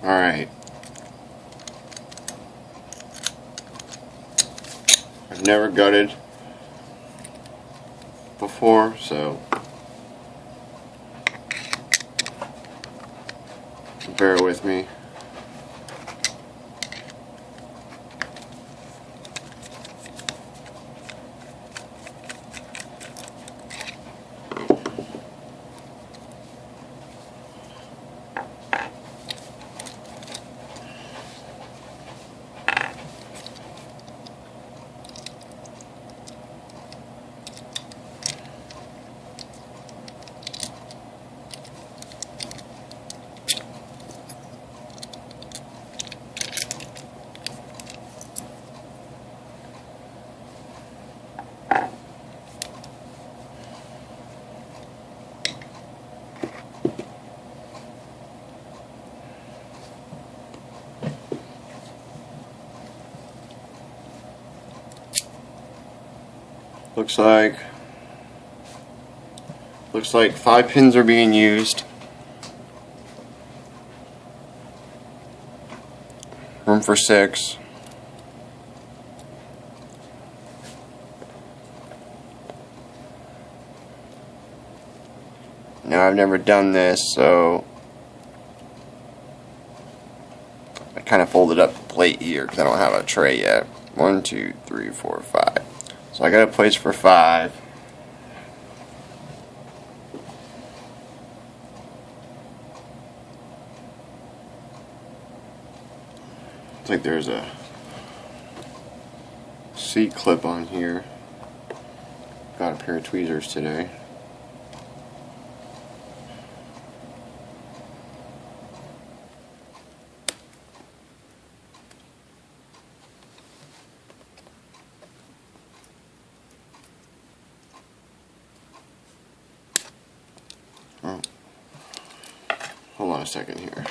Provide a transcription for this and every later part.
Alright. I've never gutted before, so bear with me. Looks like 5 pins are being used. Room for 6. Now I've never done this, so I kind of folded up the plate here because I don't have a tray yet. 1, 2, 3, 4, 5. So I got a place for 5. Looks like there's a C-clip on here. Got a pair of tweezers today. Oh. Hold on a second here.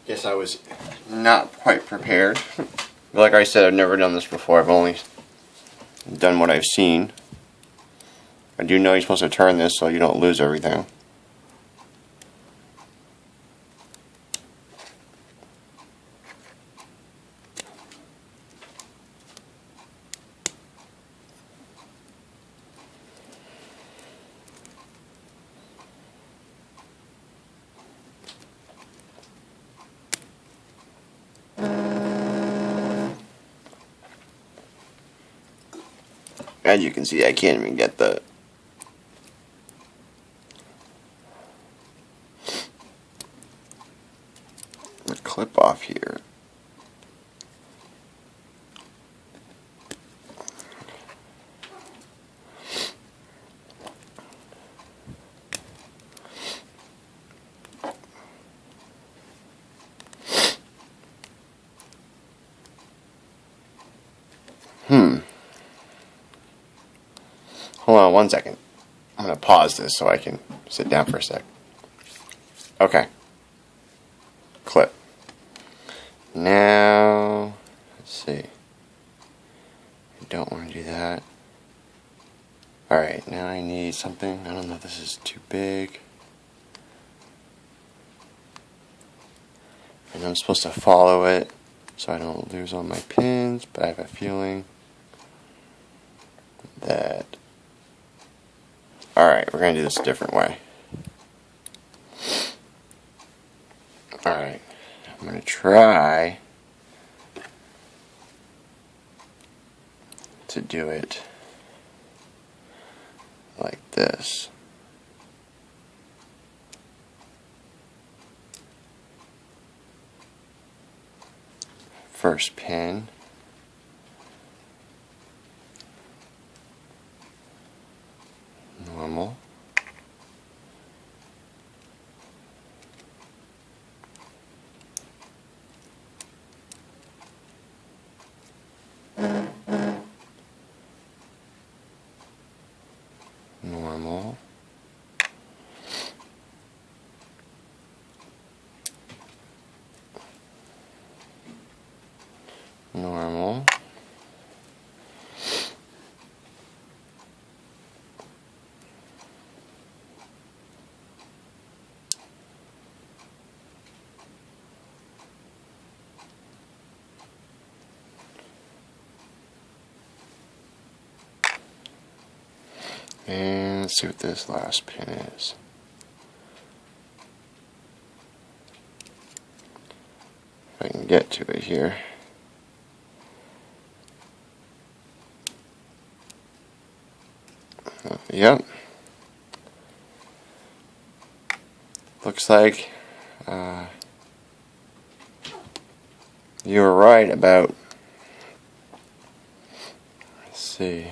Guess I was not quite prepared. Like I said, I've never done this before. I've only done what I've seen. I do know you're supposed to turn this so you don't lose everything. As you can see, I can't even get the clip off here. Hold on 1 second. I'm going to pause this so I can sit down for a sec. Okay. Clip. Now, let's see. I don't want to do that. Alright, now I need something. I don't know if this is too big. And I'm supposed to follow it so I don't lose all my pins, but I have a feeling that... Alright, we're going to do this a different way. Alright, I'm going to try to do it like this. First pin. Normal. normal. Normal. And let's see what this last pin is. If I can get to it here. Yep. Looks like you were right about, let's see.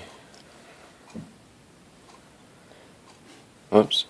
Oops.